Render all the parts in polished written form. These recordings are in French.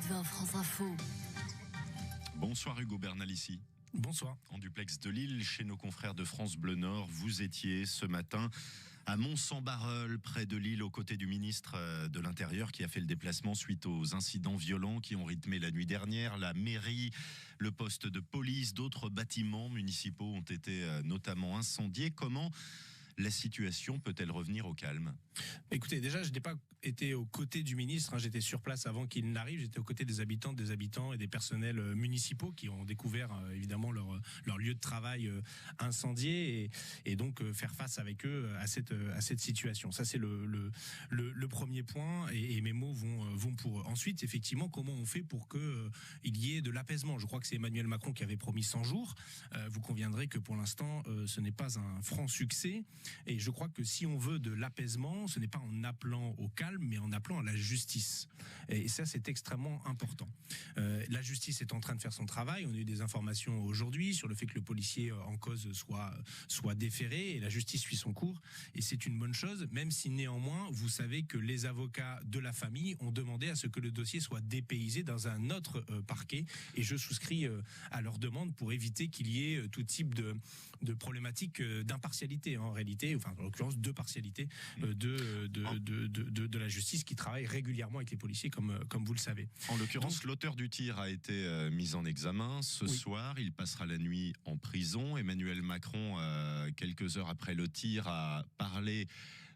8h20 France Info. Bonsoir Hugo Bernal ici. Bonsoir. En duplex de Lille, chez nos confrères de France Bleu Nord, vous étiez ce matin à Mont-Saint-Barreul, près de Lille, aux côtés du ministre de l'Intérieur qui a fait le déplacement suite aux incidents violents qui ont rythmé la nuit dernière. La mairie, le poste de police, d'autres bâtiments municipaux ont été notamment incendiés. Comment la situation peut-elle revenir au calme ? Écoutez, déjà, je n'ai pas été aux côtés du ministre, j'étais sur place avant qu'il n'arrive, j'étais aux côtés des habitants et des personnels municipaux qui ont découvert évidemment leur lieu de travail incendié et donc faire face avec eux à cette situation. Ça, c'est le premier point et mes mots vont pour eux. Ensuite, effectivement, comment on fait pour que il y ait de l'apaisement ? Je crois que c'est Emmanuel Macron qui avait promis 100 jours. Vous conviendrez que pour l'instant, ce n'est pas un franc succès et je crois que si on veut de l'apaisement, ce n'est pas en appelant au calme, mais en appelant à la justice. Et ça, c'est extrêmement important. La justice est en train de faire son travail. On a eu des informations aujourd'hui sur le fait que le policier en cause soit déféré et la justice suit son cours. Et c'est une bonne chose, même si néanmoins, vous savez que les avocats de la famille ont demandé à ce que le dossier soit dépaysé dans un autre parquet. Et je souscris à leur demande pour éviter qu'il y ait tout type de problématique d'impartialité en réalité, enfin en l'occurrence de partialité de la justice qui travaille régulièrement avec les policiers comme vous le savez. En l'occurrence, l'auteur du tir a été mis en examen ce soir. Il passera la nuit en prison. Emmanuel Macron, quelques heures après le tir, a parlé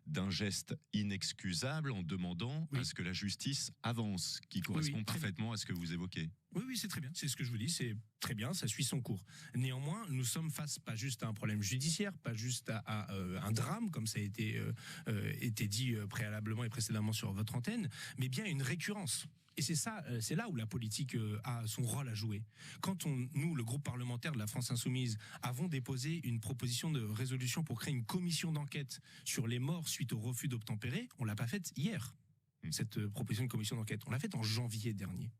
d'un geste inexcusable en demandant à ce que la justice avance, qui correspond parfaitement à ce que vous évoquez. Oui, c'est très bien. C'est ce que je vous dis. C'est très bien. Ça suit son cours. Néanmoins, nous sommes face pas juste à un problème judiciaire, pas juste à un drame, comme ça a été dit préalablement et précédemment sur votre antenne, mais bien une récurrence. Et c'est là où la politique a son rôle à jouer. Quand nous, le groupe parlementaire de la France Insoumise, avons déposé une proposition de résolution pour créer une commission d'enquête sur les morts suite au refus d'obtempérer, on l'a pas faite hier. Cette proposition de commission d'enquête, on l'a faite en janvier dernier.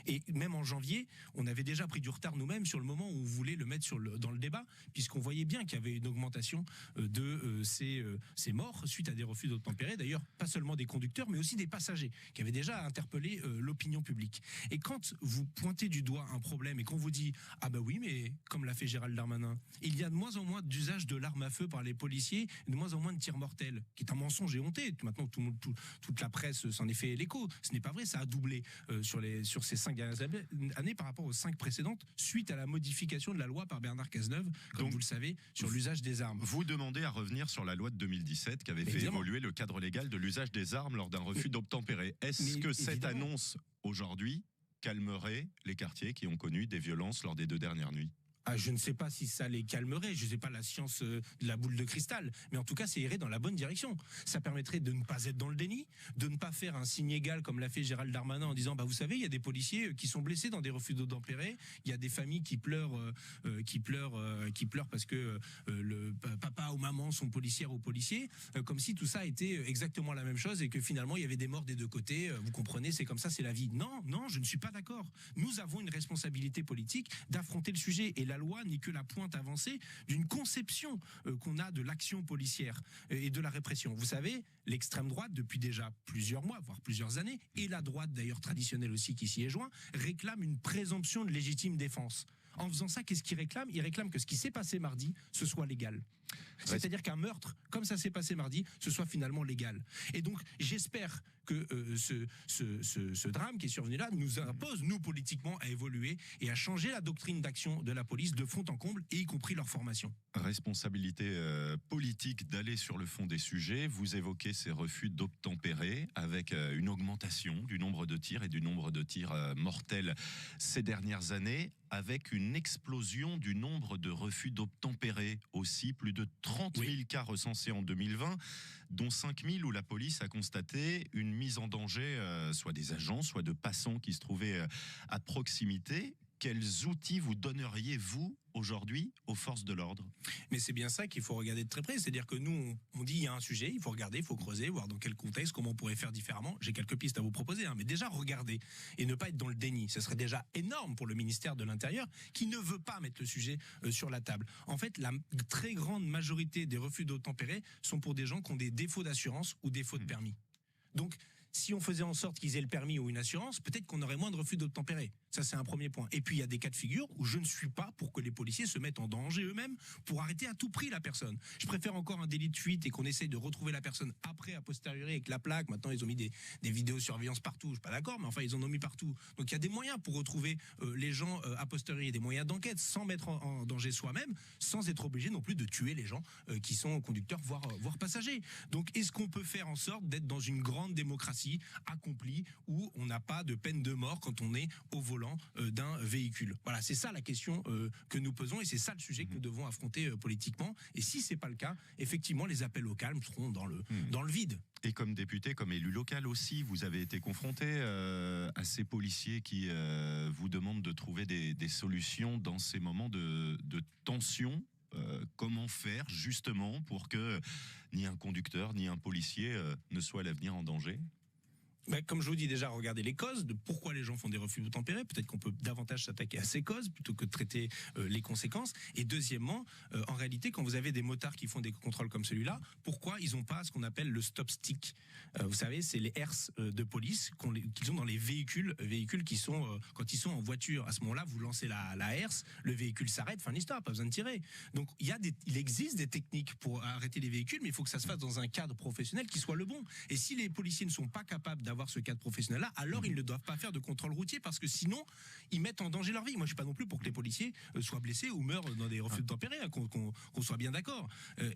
Et même en janvier, on avait déjà pris du retard nous-mêmes sur le moment où on voulait le mettre dans le débat, puisqu'on voyait bien qu'il y avait une augmentation de ces morts suite à des refus d'obtempérer. D'ailleurs, pas seulement des conducteurs, mais aussi des passagers, qui avaient déjà interpellé l'opinion publique. Et quand vous pointez du doigt un problème et qu'on vous dit « Ah bah oui, mais comme l'a fait Gérald Darmanin, il y a de moins en moins d'usage de l'arme à feu par les policiers, de moins en moins de tirs mortels », qui est un mensonge éhonté. Maintenant, toute la presse s'en est fait l'écho. Ce n'est pas vrai, ça a doublé sur ces 5 dernières années par rapport aux 5 précédentes suite à la modification de la loi par Bernard Cazeneuve, comme donc, vous le savez, sur l'usage des armes. Vous demandez à revenir sur la loi de 2017 qui avait fait évoluer le cadre légal de l'usage des armes lors d'un refus d'obtempérer. Est-ce que cette annonce aujourd'hui calmerait les quartiers qui ont connu des violences lors des 2 dernières nuits ? Je ne sais pas si ça les calmerait, je ne sais pas la science de la boule de cristal, mais en tout cas, ça irait dans la bonne direction. Ça permettrait de ne pas être dans le déni, de ne pas faire un signe égal comme l'a fait Gérald Darmanin en disant, vous savez, il y a des policiers qui sont blessés dans des refus d'obtempérer, il y a des familles qui pleurent parce que le papa ou maman sont policières ou policiers, comme si tout ça était exactement la même chose et que finalement il y avait des morts des deux côtés. Vous comprenez, c'est comme ça, c'est la vie. Non, je ne suis pas d'accord. Nous avons une responsabilité politique d'affronter le sujet et la loi n'est que la pointe avancée d'une conception qu'on a de l'action policière et de la répression. Vous savez, l'extrême droite, depuis déjà plusieurs mois, voire plusieurs années, et la droite d'ailleurs traditionnelle aussi qui s'y est joint, réclame une présomption de légitime défense. En faisant ça, qu'est-ce qu'ils réclament ? Ils réclament que ce qui s'est passé mardi, ce soit légal. C'est-à-dire qu'un meurtre, comme ça s'est passé mardi, ce soit finalement légal. Et donc, j'espère que ce drame qui est survenu là nous impose, nous, politiquement, à évoluer et à changer la doctrine d'action de la police de fond en comble, et y compris leur formation. Responsabilité politique d'aller sur le fond des sujets. Vous évoquez ces refus d'obtempérer avec une augmentation du nombre de tirs et du nombre de tirs mortels ces dernières années, avec une explosion du nombre de refus d'obtempérer aussi, plus de 30 000 cas recensés en 2020, dont 5 000 où la police a constaté une mise en danger, soit des agents, soit de passants qui se trouvaient à proximité. Quels outils vous donneriez, vous, aujourd'hui, aux forces de l'ordre ? Mais c'est bien ça qu'il faut regarder de très près. C'est-à-dire que nous, on dit il y a un sujet, il faut regarder, il faut creuser, voir dans quel contexte, comment on pourrait faire différemment. J'ai quelques pistes à vous proposer, mais déjà regarder et ne pas être dans le déni. Ce serait déjà énorme pour le ministère de l'Intérieur qui ne veut pas mettre le sujet sur la table. En fait, la très grande majorité des refus d'obtempérer sont pour des gens qui ont des défauts d'assurance ou défauts de permis. Donc, Si on faisait en sorte qu'ils aient le permis ou une assurance, peut-être qu'on aurait moins de refus d'obtempérer. Ça, c'est un premier point. Et puis, il y a des cas de figure où je ne suis pas pour que les policiers se mettent en danger eux-mêmes pour arrêter à tout prix la personne. Je préfère encore un délit de fuite et qu'on essaye de retrouver la personne après, a posteriori, avec la plaque. Maintenant, ils ont mis des vidéosurveillances partout. Je suis pas d'accord, mais enfin, ils en ont mis partout. Donc, il y a des moyens pour retrouver les gens a posteriori, des moyens d'enquête sans mettre en danger soi-même, sans être obligé non plus de tuer les gens qui sont conducteurs, voire passagers. Donc, est-ce qu'on peut faire en sorte d'être dans une grande démocratie accomplie où on n'a pas de peine de mort quand on est au volant d'un véhicule? Voilà, c'est ça la question que nous posons et c'est ça le sujet que nous devons affronter politiquement. Et si c'est pas le cas, effectivement, les appels au calme seront dans le vide. Et comme député, comme élu local aussi, vous avez été confronté à ces policiers qui vous demandent de trouver des solutions dans ces moments de tension. Comment faire justement pour que ni un conducteur ni un policier ne soit à l'avenir en danger? Comme je vous dis déjà, regardez les causes de pourquoi les gens font des refus d'obtempérer. Peut-être qu'on peut davantage s'attaquer à ces causes plutôt que de traiter les conséquences. Et deuxièmement, en réalité, quand vous avez des motards qui font des contrôles comme celui-là, pourquoi ils n'ont pas ce qu'on appelle le stop stick? Vous savez, c'est les herses de police qu'ils ont dans les véhicules qui sont quand ils sont en voiture. À ce moment-là, vous lancez la herse, le véhicule s'arrête, fin de l'histoire, pas besoin de tirer. Donc il existe des techniques pour arrêter les véhicules, mais il faut que ça se fasse dans un cadre professionnel qui soit le bon. Et si les policiers ne sont pas capables d'avoir ce cadre professionnel-là, alors ils ne doivent pas faire de contrôle routier parce que sinon, ils mettent en danger leur vie. Moi, je suis pas non plus pour que les policiers soient blessés ou meurent dans des refus d'obtempérer, hein, qu'on soit bien d'accord.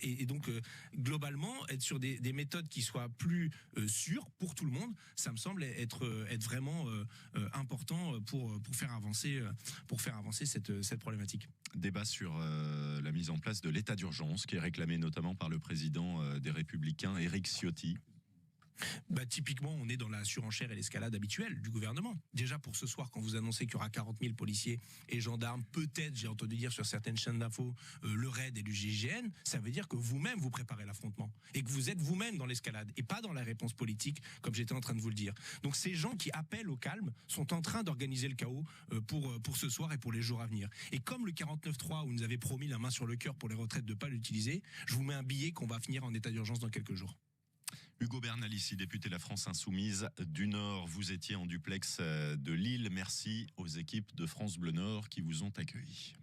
Et donc, globalement, être sur des méthodes qui soient plus sûres pour tout le monde, ça me semble être vraiment important pour faire avancer cette problématique. Débat sur la mise en place de l'état d'urgence qui est réclamé notamment par le président des Républicains, Éric Ciotti. Typiquement, on est dans la surenchère et l'escalade habituelle du gouvernement. Déjà pour ce soir, quand vous annoncez qu'il y aura 40 000 policiers et gendarmes, peut-être, j'ai entendu dire sur certaines chaînes d'infos, le RAID et le GIGN, ça veut dire que vous-même vous préparez l'affrontement et que vous êtes vous-même dans l'escalade et pas dans la réponse politique, comme j'étais en train de vous le dire. Donc ces gens qui appellent au calme sont en train d'organiser le chaos pour ce soir et pour les jours à venir. Et comme le 49.3 où vous nous avez promis la main sur le cœur pour les retraites de ne pas l'utiliser, je vous mets un billet qu'on va finir en état d'urgence dans quelques jours. Hugo Bernal ici, député La France Insoumise du Nord. Vous étiez en duplex de Lille. Merci aux équipes de France Bleu Nord qui vous ont accueillis.